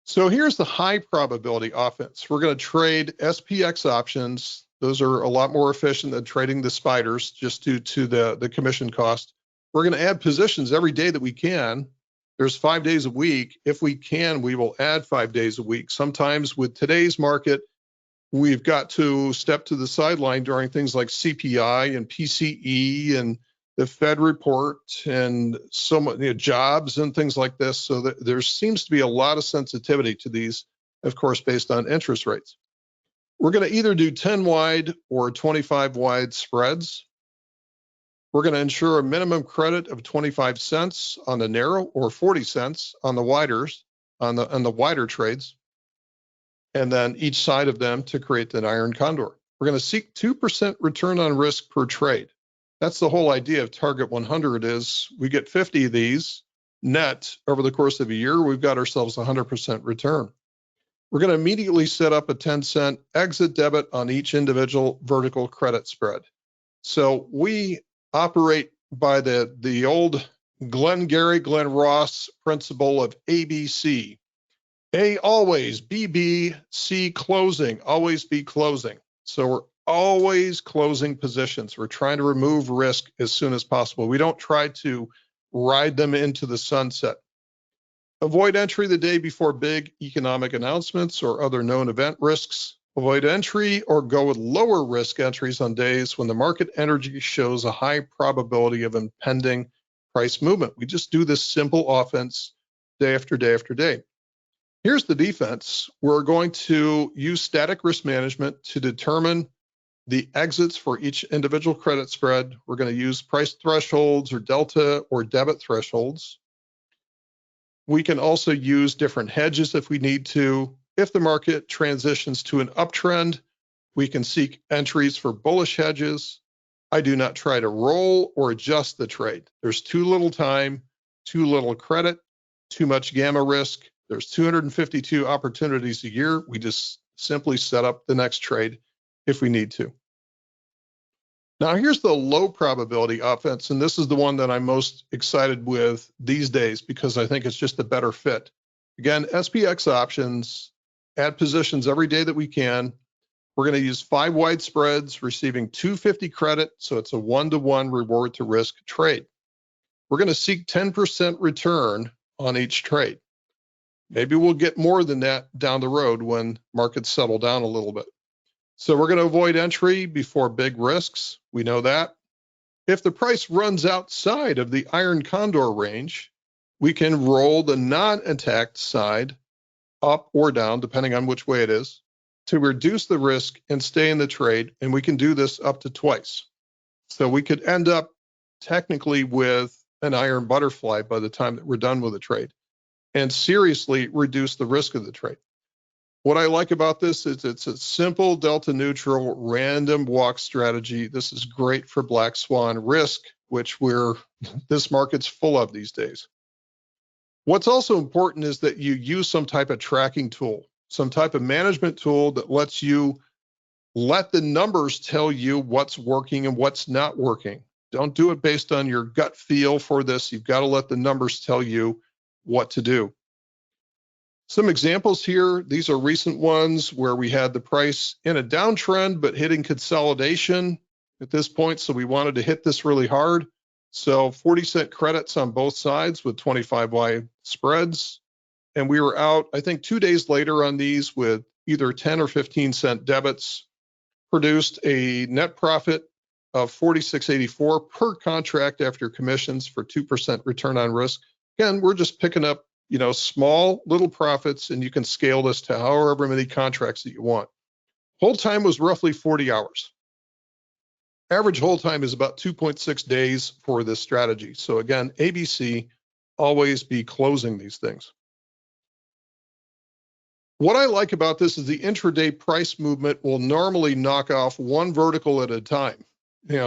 So here's the high probability offense. We're going to trade SPX options. Those are a lot more efficient than trading the spiders just due to the commission cost. We're going to add positions every day that we can. There's 5 days a week. If we can, we will add 5 days a week. Sometimes with today's market, we've got to step to the sideline during things like CPI and PCE and the Fed report and so many jobs and things like this. So there seems to be a lot of sensitivity to these, of course, based on interest rates. We're going to either do 10 wide or 25 wide spreads. We're going to ensure a minimum credit of 25 cents on the narrow or 40 cents on the on the wider trades, and then each side of them to create an iron condor. We're going to seek 2% return on risk per trade. That's the whole idea of Target 100 is we get 50 of these net over the course of a year. We've got ourselves 100% return. We're going to immediately set up a 10-cent exit debit on each individual vertical credit spread. So we operate by the old Glenn Ross principle of ABC. A always, BB, C closing, always be closing. So we're always closing positions. We're trying to remove risk as soon as possible. We don't try to ride them into the sunset. Avoid entry the day before big economic announcements or other known event risks. Avoid entry or go with lower risk entries on days when the market energy shows a high probability of impending price movement. We just do this simple offense day after day after day. Here's the defense. We're going to use static risk management to determine the exits for each individual credit spread. We're going to use price thresholds or delta or debit thresholds. We can also use different hedges if we need to. If the market transitions to an uptrend, we can seek entries for bullish hedges. I do not try to roll or adjust the trade. There's too little time, too little credit, too much gamma risk. There's 252 opportunities a year. We just simply set up the next trade if we need to. Now here's the low probability offense, and this is the one that I'm most excited with these days because I think it's just a better fit. Again, SPX options, add positions every day that we can. We're going to use 5 wide spreads, receiving 250 credit, so it's a 1-to-1 reward to risk trade. We're going to seek 10% return on each trade. Maybe we'll get more than that down the road when markets settle down a little bit. So we're going to avoid entry before big risks. We know that. If the price runs outside of the iron condor range, we can roll the non-attacked side up or down, depending on which way it is, to reduce the risk and stay in the trade. And we can do this up to twice. So we could end up technically with an iron butterfly by the time that we're done with the trade, and seriously reduce the risk of the trade. What I like about this is it's a simple delta neutral random walk strategy. This is great for black swan risk, which this market's full of these days. What's also important is that you use some type of tracking tool, some type of management tool that lets you Let the numbers tell you what's working and what's not working. Don't do it based on your gut feel for this. You've got to let the numbers tell you what to do. Some examples here. These are recent ones where we had the price in a downtrend, but hitting consolidation at this point. So we wanted to hit this really hard. So 40-cent credits on both sides with 25 wide spreads. And we were out, I think, 2 days later on these with either 10 or 15-cent debits, produced a net profit of $46.84 per contract after commissions for 2% return on risk. Again, we're just picking up, small little profits, and you can scale this to however many contracts that you want. Hold time was roughly 40 hours. Average hold time is about 2.6 days for this strategy. So again, ABC, always be closing these things. What I like about this is the intraday price movement will normally knock off one vertical at a time.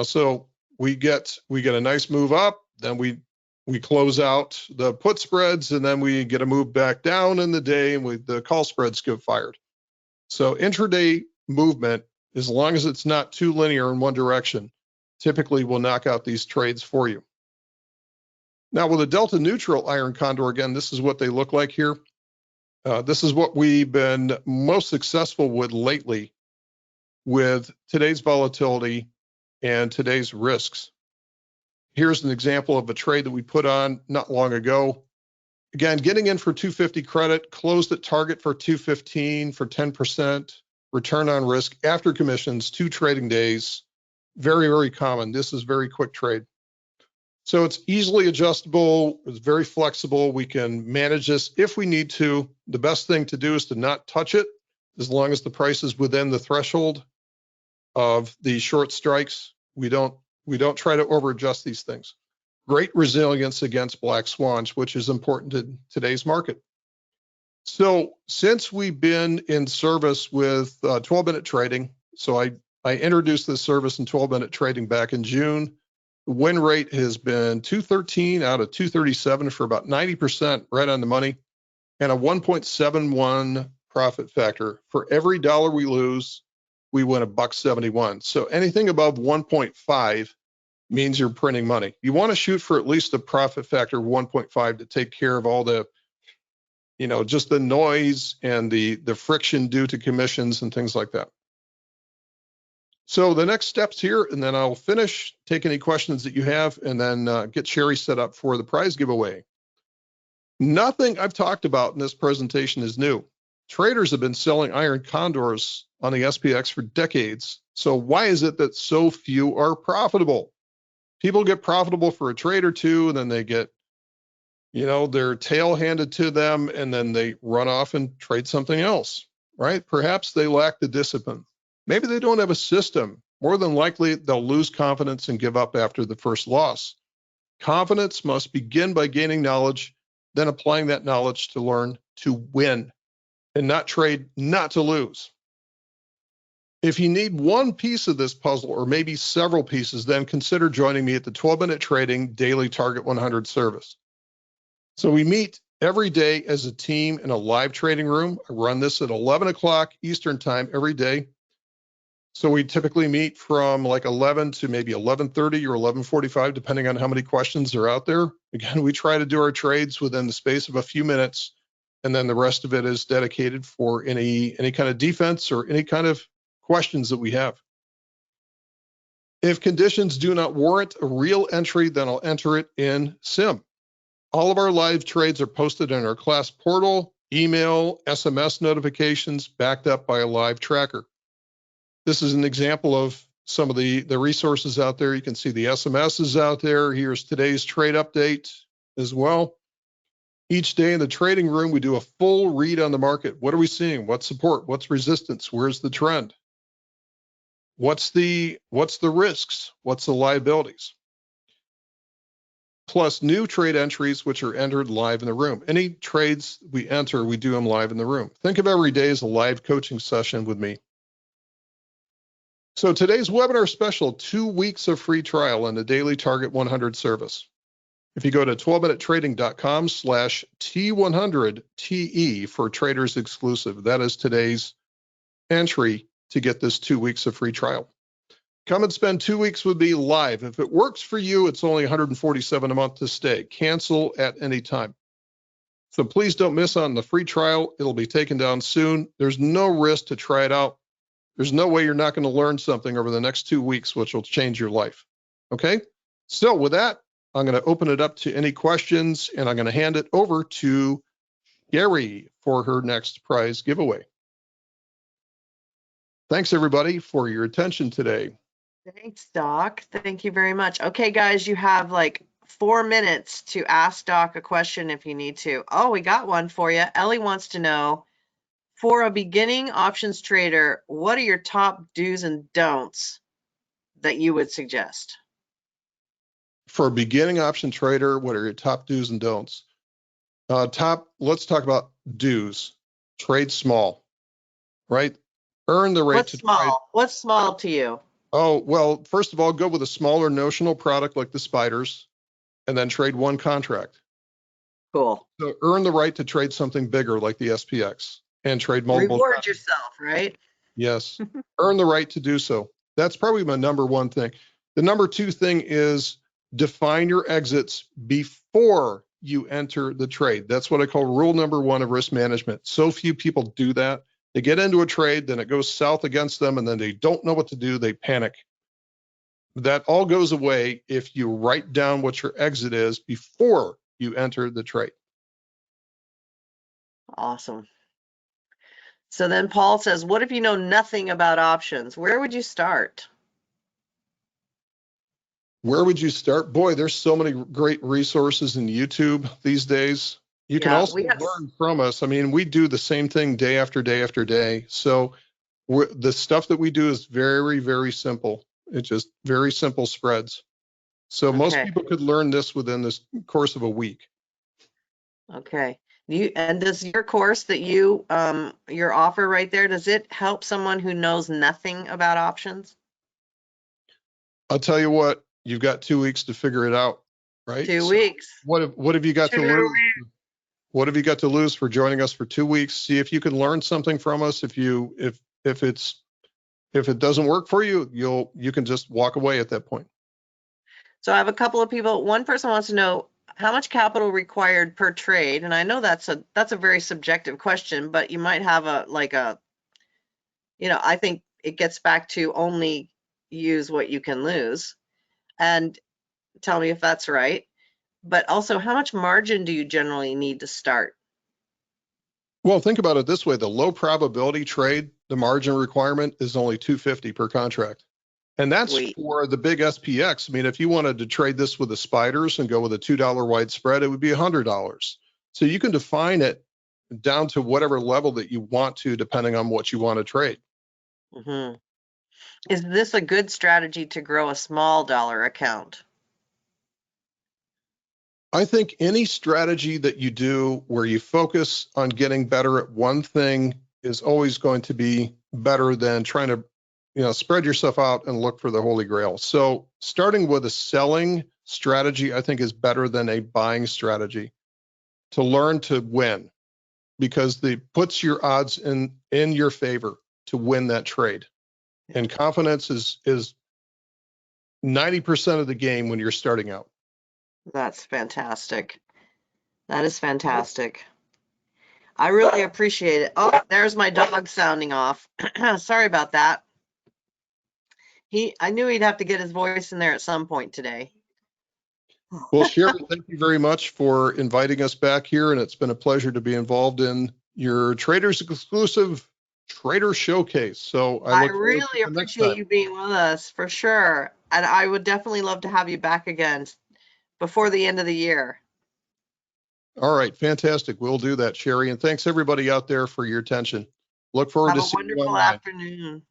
So we get a nice move up, then we close out the put spreads, and then we get a move back down in the day, and the call spreads get fired. So intraday movement, as long as it's not too linear in one direction, typically will knock out these trades for you. Now with a delta neutral iron condor, again, this is what they look like here. This is what we've been most successful with lately with today's volatility and today's risks. Here's an example of a trade that we put on not long ago. Again, getting in for 250 credit, closed at target for 215 for 10%, return on risk after commissions, 2 trading days. Very, very common. This is very quick trade. So it's easily adjustable, it's very flexible. We can manage this if we need to. The best thing to do is to not touch it as long as the price is within the threshold of the short strikes. We don't try to over adjust these things. Great resilience against black swans, which is important to today's market. So since we've been in service with 12-minute trading, so I introduced this service in 12-minute trading back in June. The win rate has been 213 out of 237 for about 90%, right on the money, and a 1.71 profit factor. For every dollar we lose, we win $1.71. So anything above 1.5 means you're printing money. You want to shoot for at least a profit factor of 1.5 to take care of all the, just the noise and the friction due to commissions and things like that. So the next steps here, and then I'll finish, take any questions that you have, and then get Sherry set up for the prize giveaway. Nothing I've talked about in this presentation is new. Traders have been selling iron condors on the SPX for decades. So why is it that so few are profitable? People get profitable for a trade or two, and then they get, their tail handed to them, and then they run off and trade something else, right? Perhaps they lack the discipline. Maybe they don't have a system. More than likely, they'll lose confidence and give up after the first loss. Confidence must begin by gaining knowledge, then applying that knowledge to learn to win and not trade, not to lose. If you need one piece of this puzzle or maybe several pieces, then consider joining me at the 12-minute trading daily target 100 service. So we meet every day as a team in a live trading room. I run this at 11 o'clock Eastern time every day. So we typically meet from like 11 to maybe 11:30 or 11:45, depending on how many questions are out there. Again, we try to do our trades within the space of a few minutes, and then the rest of it is dedicated for any kind of defense or any kind of questions that we have. If conditions do not warrant a real entry, then I'll enter it in sim. All of our live trades are posted in our class portal, email, SMS notifications, backed up by a live tracker. This is an example of some of the resources out there. You can see the SMSs out there. Here's today's trade update as well. Each day in the trading room, we do a full read on the market. What are we seeing? What's support? What's resistance? Where's the trend? What's the risks? What's the liabilities? Plus new trade entries, which are entered live in the room. Any trades we enter, we do them live in the room. Think of every day as a live coaching session with me. So today's webinar special, 2 weeks of free trial on the Daily Target 100 service. If you go to 12minutetrading.com/T100TE for traders exclusive, that is today's entry to get this 2 weeks of free trial. Come and spend 2 weeks with me live. If it works for you, it's only $147 a month to stay. Cancel at any time. So please don't miss on the free trial. It'll be taken down soon. There's no risk to try it out. There's no way you're not going to learn something over the next 2 weeks, which will change your life. Okay? So with that, I'm going to open it up to any questions, and I'm going to hand it over to Gary for her next prize giveaway. Thanks, everybody, for your attention today. Thanks, Doc. Thank you very much. Okay, guys, you have like 4 minutes to ask Doc a question if you need to. Oh, we got one for you. Ellie wants to know, for a beginning options trader, what are your top do's and don'ts that you would suggest? For a beginning option trader, what are your top do's and don'ts? Let's talk about do's. Trade small, right? Earn the right What's to small? trade. What's small to you? Oh, well, first of all, go with a smaller notional product like the spiders, and then trade one contract. Cool. So earn the right to trade something bigger like the SPX and trade multiple. Reward yourself, right? Yes. Earn the right to do so. That's probably my number one thing. The number two thing is define your exits before you enter the trade. That's what I call rule number one of risk management. So few people do that. They get into a trade, then it goes south against them, and then they don't know what to do. They panic. That all goes away if you write down what your exit is before you enter the trade. Awesome. So then Paul says, what if you know nothing about options? Where would you start? Where would you start? Boy, there's so many great resources in YouTube these days. You can also learn from us. I mean, we do the same thing day after day after day. So the stuff that we do is very, very simple. It's just very simple spreads. So most people could learn this within this course of a week. Okay. And does your course that you, your offer right there, does it help someone who knows nothing about options? I'll tell you what, you've got 2 weeks to figure it out, right? 2 weeks. What have you got to lose? What have you got to lose for joining us for 2 weeks? See if you can learn something from us. If it doesn't work for you, you can just walk away at that point. So I have a couple of people. One person wants to know how much capital required per trade, and I know that's a very subjective question, but you might have I think it gets back to only use what you can lose, and tell me if that's right. But also, how much margin do you generally need to start? Well, think about it this way. The low probability trade, the margin requirement is only $250 per contract. And that's for the big SPX. I mean, if you wanted to trade this with the spiders and go with a $2 wide spread, it would be $100. So you can define it down to whatever level that you want to, depending on what you want to trade. Mm-hmm. Is this a good strategy to grow a small dollar account? I think any strategy that you do where you focus on getting better at one thing is always going to be better than trying to spread yourself out and look for the Holy Grail. So starting with a selling strategy, I think, is better than a buying strategy to learn to win, because it puts your odds in your favor to win that trade. And confidence is 90% of the game when you're starting out. That's fantastic. That is fantastic. I really appreciate it. Oh, there's my dog sounding off. Sorry about that. I knew he'd have to get his voice in there at some point today. Well, Sherry, thank you very much for inviting us back here, and it's been a pleasure to be involved in your Traders Exclusive Trader Showcase. So I really appreciate you being with us, for sure. And I would definitely love to have you back again before the end of the year. All right, fantastic. We'll do that, Sherry. And thanks everybody out there for your attention. Look forward to seeing you online. Have a wonderful afternoon.